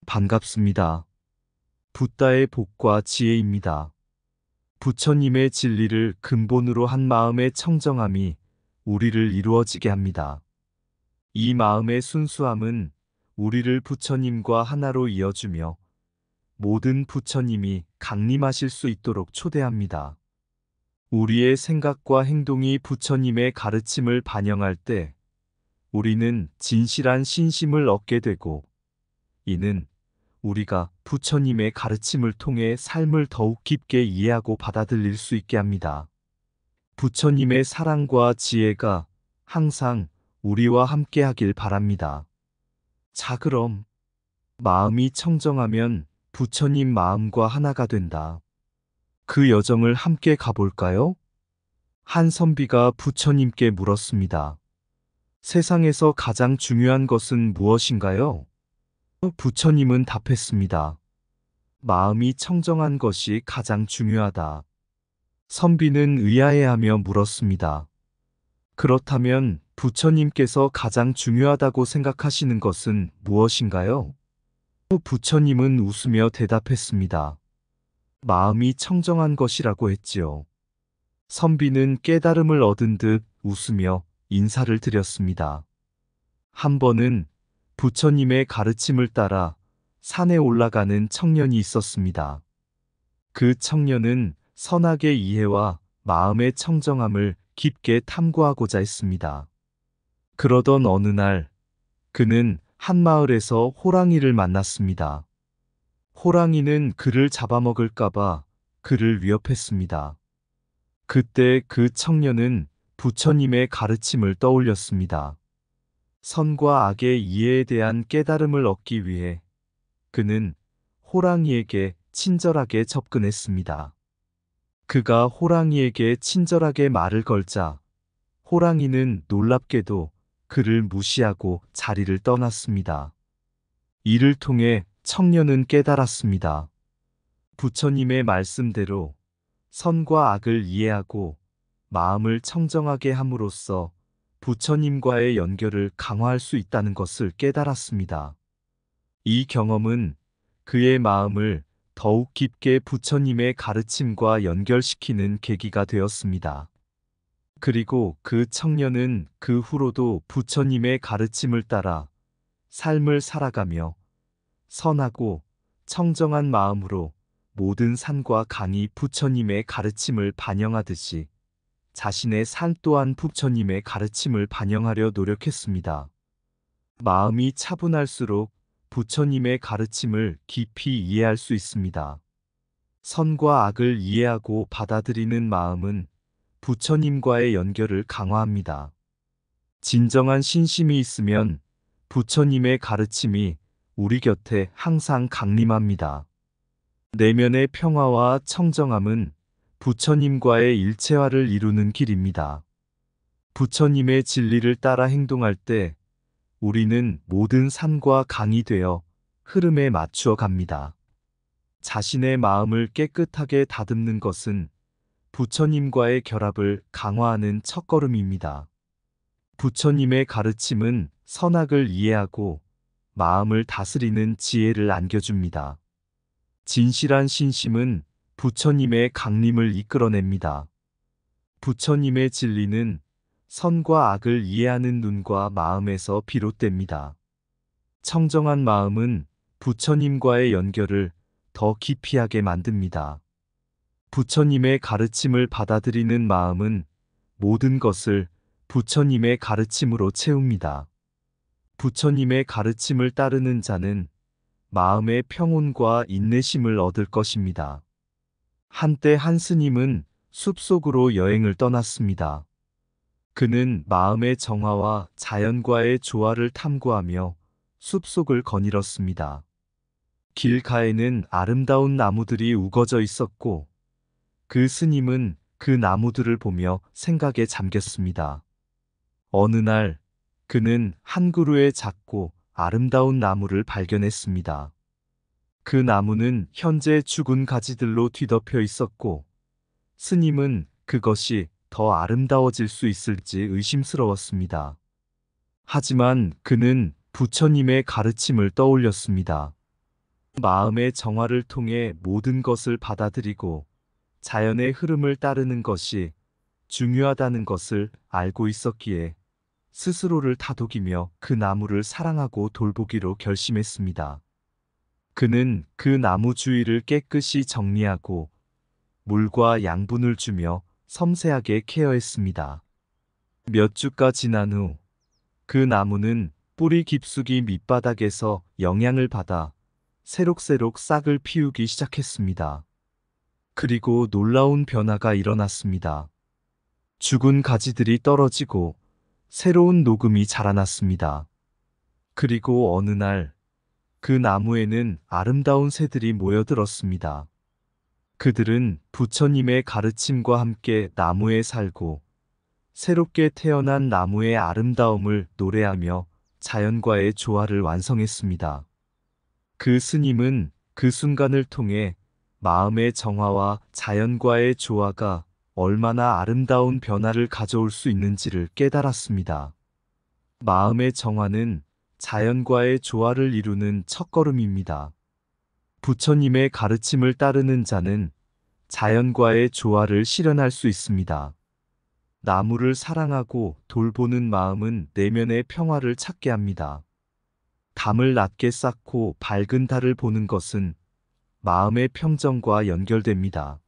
반갑습니다. 붓다의 복과 지혜입니다. 부처님의 진리를 근본으로 한 마음의 청정함이 우리를 이루어지게 합니다. 이 마음의 순수함은 우리를 부처님과 하나로 이어주며 모든 부처님이 강림하실 수 있도록 초대합니다. 우리의 생각과 행동이 부처님의 가르침을 반영할 때 우리는 진실한 신심을 얻게 되고, 이는 우리가 부처님의 가르침을 통해 삶을 더욱 깊게 이해하고 받아들일 수 있게 합니다. 부처님의 사랑과 지혜가 항상 우리와 함께 하길 바랍니다. 자, 그럼 마음이 청정하면 부처님 마음과 하나가 된다. 그 여정을 함께 가볼까요? 한 선비가 부처님께 물었습니다. 세상에서 가장 중요한 것은 무엇인가요? 부처님은 답했습니다. 마음이 청정한 것이 가장 중요하다. 선비는 의아해하며 물었습니다. 그렇다면 부처님께서 가장 중요하다고 생각하시는 것은 무엇인가요? 부처님은 웃으며 대답했습니다. 마음이 청정한 것이라고 했지요. 선비는 깨달음을 얻은 듯 웃으며 인사를 드렸습니다. 한 번은 부처님의 가르침을 따라 산에 올라가는 청년이 있었습니다. 그 청년은 선악의 이해와 마음의 청정함을 깊게 탐구하고자 했습니다. 그러던 어느 날, 그는 한 마을에서 호랑이를 만났습니다. 호랑이는 그를 잡아먹을까봐 그를 위협했습니다. 그때 그 청년은 부처님의 가르침을 떠올렸습니다. 선과 악의 이해에 대한 깨달음을 얻기 위해 그는 호랑이에게 친절하게 접근했습니다. 그가 호랑이에게 친절하게 말을 걸자 호랑이는 놀랍게도 그를 무시하고 자리를 떠났습니다. 이를 통해 청년은 깨달았습니다. 부처님의 말씀대로 선과 악을 이해하고 마음을 청정하게 함으로써 부처님과의 연결을 강화할 수 있다는 것을 깨달았습니다. 이 경험은 그의 마음을 더욱 깊게 부처님의 가르침과 연결시키는 계기가 되었습니다. 그리고 그 청년은 그 후로도 부처님의 가르침을 따라 삶을 살아가며 선하고 청정한 마음으로 모든 산과 강이 부처님의 가르침을 반영하듯이 자신의 삶 또한 부처님의 가르침을 반영하려 노력했습니다. 마음이 차분할수록 부처님의 가르침을 깊이 이해할 수 있습니다. 선과 악을 이해하고 받아들이는 마음은 부처님과의 연결을 강화합니다. 진정한 신심이 있으면 부처님의 가르침이 우리 곁에 항상 강림합니다. 내면의 평화와 청정함은 부처님과의 일체화를 이루는 길입니다. 부처님의 진리를 따라 행동할 때 우리는 모든 산과 강이 되어 흐름에 맞추어 갑니다. 자신의 마음을 깨끗하게 다듬는 것은 부처님과의 결합을 강화하는 첫걸음입니다. 부처님의 가르침은 선악을 이해하고 마음을 다스리는 지혜를 안겨줍니다. 진실한 신심은 부처님의 강림을 이끌어냅니다. 부처님의 진리는 선과 악을 이해하는 눈과 마음에서 비롯됩니다. 청정한 마음은 부처님과의 연결을 더 깊이 하게 만듭니다. 부처님의 가르침을 받아들이는 마음은 모든 것을 부처님의 가르침으로 채웁니다. 부처님의 가르침을 따르는 자는 마음의 평온과 인내심을 얻을 것입니다. 한때 한 스님은 숲속으로 여행을 떠났습니다. 그는 마음의 정화와 자연과의 조화를 탐구하며 숲속을 거닐었습니다. 길가에는 아름다운 나무들이 우거져 있었고, 그 스님은 그 나무들을 보며 생각에 잠겼습니다. 어느 날, 그는 한 그루의 작고 아름다운 나무를 발견했습니다. 그 나무는 현재 죽은 가지들로 뒤덮여 있었고, 스님은 그것이 더 아름다워질 수 있을지 의심스러웠습니다. 하지만 그는 부처님의 가르침을 떠올렸습니다. 마음의 정화를 통해 모든 것을 받아들이고 자연의 흐름을 따르는 것이 중요하다는 것을 알고 있었기에 스스로를 다독이며 그 나무를 사랑하고 돌보기로 결심했습니다. 그는 그 나무 주위를 깨끗이 정리하고 물과 양분을 주며 섬세하게 케어했습니다. 몇 주가 지난 후 그 나무는 뿌리 깊숙이 밑바닥에서 영향을 받아 새록새록 싹을 피우기 시작했습니다. 그리고 놀라운 변화가 일어났습니다. 죽은 가지들이 떨어지고 새로운 녹음이 자라났습니다. 그리고 어느 날 그 나무에는 아름다운 새들이 모여들었습니다. 그들은 부처님의 가르침과 함께 나무에 살고 새롭게 태어난 나무의 아름다움을 노래하며 자연과의 조화를 완성했습니다. 그 스님은 그 순간을 통해 마음의 정화와 자연과의 조화가 얼마나 아름다운 변화를 가져올 수 있는지를 깨달았습니다. 마음의 정화는 자연과의 조화를 이루는 첫걸음입니다. 부처님의 가르침을 따르는 자는 자연과의 조화를 실현할 수 있습니다. 나무를 사랑하고 돌보는 마음은 내면의 평화를 찾게 합니다. 담을 낮게 쌓고 밝은 달을 보는 것은 마음의 평정과 연결됩니다.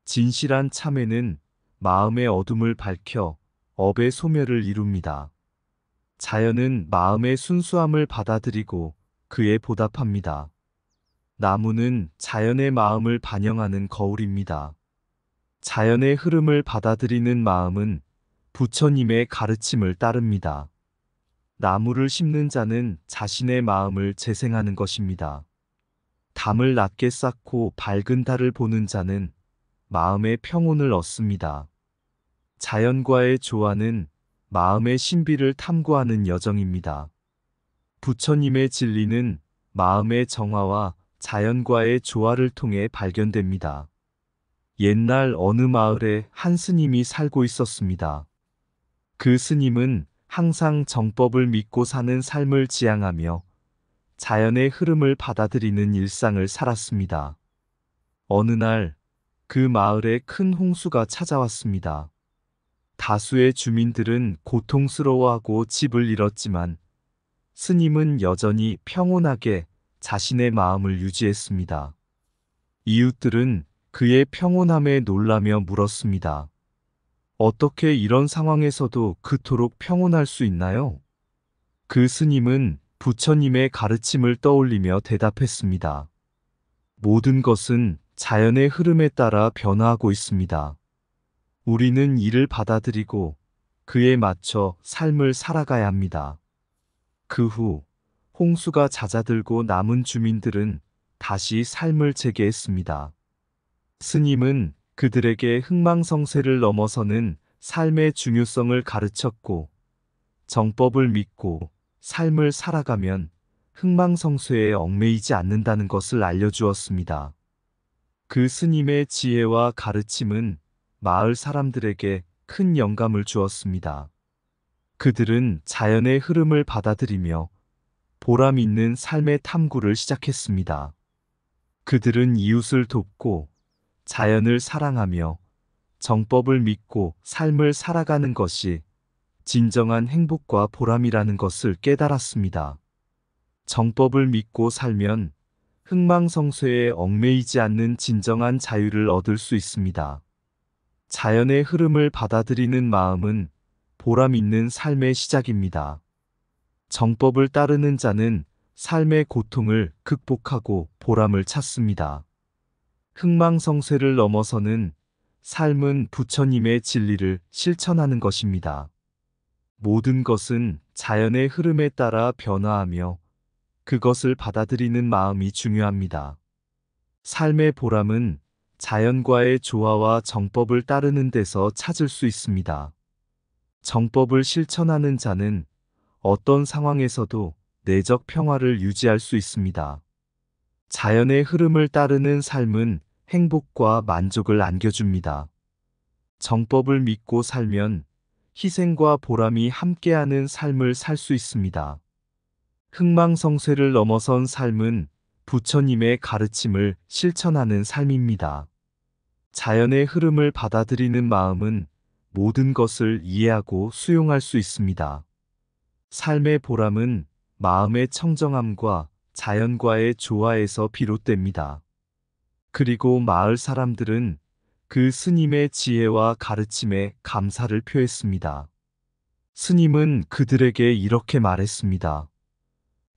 진실한 참회는 마음의 어둠을 밝혀 업의 소멸을 이룹니다. 자연은 마음의 순수함을 받아들이고 그에 보답합니다. 나무는 자연의 마음을 반영하는 거울입니다. 자연의 흐름을 받아들이는 마음은 부처님의 가르침을 따릅니다. 나무를 심는 자는 자신의 마음을 재생하는 것입니다. 담을 낮게 쌓고 밝은 달을 보는 자는 마음의 평온을 얻습니다. 자연과의 조화는 마음의 신비를 탐구하는 여정입니다. 부처님의 진리는 마음의 정화와 자연과의 조화를 통해 발견됩니다. 옛날 어느 마을에 한 스님이 살고 있었습니다. 그 스님은 항상 정법을 믿고 사는 삶을 지향하며 자연의 흐름을 받아들이는 일상을 살았습니다. 어느 날 그 마을에 큰 홍수가 찾아왔습니다. 다수의 주민들은 고통스러워하고 집을 잃었지만 스님은 여전히 평온하게 자신의 마음을 유지했습니다. 이웃들은 그의 평온함에 놀라며 물었습니다. 어떻게 이런 상황에서도 그토록 평온할 수 있나요? 그 스님은 부처님의 가르침을 떠올리며 대답했습니다. 모든 것은 자연의 흐름에 따라 변화하고 있습니다. 우리는 이를 받아들이고 그에 맞춰 삶을 살아가야 합니다. 그 후 홍수가 잦아들고 남은 주민들은 다시 삶을 재개했습니다. 스님은 그들에게 흥망성쇠를 넘어서는 삶의 중요성을 가르쳤고 정법을 믿고 삶을 살아가면 흥망성쇠에 얽매이지 않는다는 것을 알려주었습니다. 그 스님의 지혜와 가르침은 마을 사람들에게 큰 영감을 주었습니다. 그들은 자연의 흐름을 받아들이며 보람 있는 삶의 탐구를 시작했습니다. 그들은 이웃을 돕고 자연을 사랑하며 정법을 믿고 삶을 살아가는 것이 진정한 행복과 보람이라는 것을 깨달았습니다. 정법을 믿고 살면 흥망성쇠에 얽매이지 않는 진정한 자유를 얻을 수 있습니다. 자연의 흐름을 받아들이는 마음은 보람 있는 삶의 시작입니다. 정법을 따르는 자는 삶의 고통을 극복하고 보람을 찾습니다. 흥망성쇠를 넘어서는 삶은 부처님의 진리를 실천하는 것입니다. 모든 것은 자연의 흐름에 따라 변화하며 그것을 받아들이는 마음이 중요합니다. 삶의 보람은 자연과의 조화와 정법을 따르는 데서 찾을 수 있습니다. 정법을 실천하는 자는 어떤 상황에서도 내적 평화를 유지할 수 있습니다. 자연의 흐름을 따르는 삶은 행복과 만족을 안겨줍니다. 정법을 믿고 살면 희생과 보람이 함께하는 삶을 살 수 있습니다. 흥망성쇠를 넘어선 삶은 부처님의 가르침을 실천하는 삶입니다. 자연의 흐름을 받아들이는 마음은 모든 것을 이해하고 수용할 수 있습니다. 삶의 보람은 마음의 청정함과 자연과의 조화에서 비롯됩니다. 그리고 마을 사람들은 그 스님의 지혜와 가르침에 감사를 표했습니다. 스님은 그들에게 이렇게 말했습니다.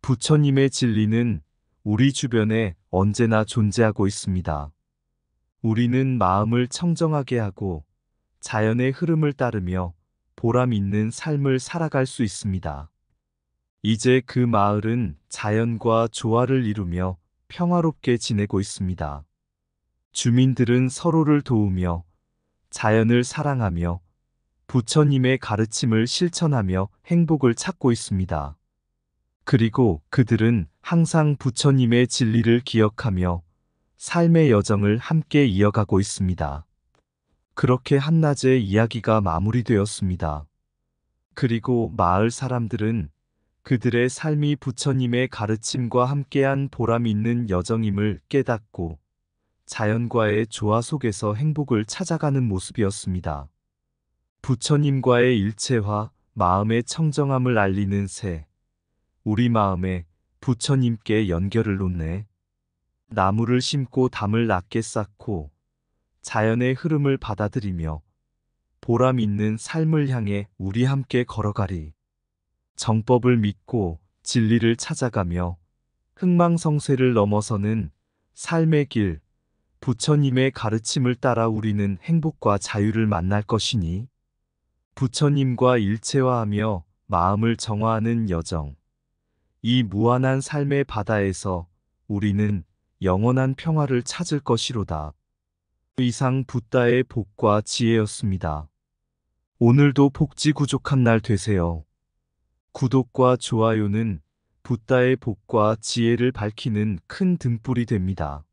부처님의 진리는 우리 주변에 언제나 존재하고 있습니다. 우리는 마음을 청정하게 하고 자연의 흐름을 따르며 보람 있는 삶을 살아갈 수 있습니다. 이제 그 마을은 자연과 조화를 이루며 평화롭게 지내고 있습니다. 주민들은 서로를 도우며 자연을 사랑하며 부처님의 가르침을 실천하며 행복을 찾고 있습니다. 그리고 그들은 항상 부처님의 진리를 기억하며 삶의 여정을 함께 이어가고 있습니다. 그렇게 한낮의 이야기가 마무리되었습니다. 그리고 마을 사람들은 그들의 삶이 부처님의 가르침과 함께한 보람 있는 여정임을 깨닫고 자연과의 조화 속에서 행복을 찾아가는 모습이었습니다. 부처님과의 일체화, 마음의 청정함을 알리는 새. 우리 마음에 부처님께 연결을 놓네. 나무를 심고 담을 낮게 쌓고 자연의 흐름을 받아들이며 보람 있는 삶을 향해 우리 함께 걸어가리. 정법을 믿고 진리를 찾아가며 흥망성쇠를 넘어서는 삶의 길, 부처님의 가르침을 따라 우리는 행복과 자유를 만날 것이니 부처님과 일체화하며 마음을 정화하는 여정. 이 무한한 삶의 바다에서 우리는 영원한 평화를 찾을 것이로다. 이상 붓다의 복과 지혜였습니다. 오늘도 복지구족한 날 되세요. 구독과 좋아요는 붓다의 복과 지혜를 밝히는 큰 등불이 됩니다.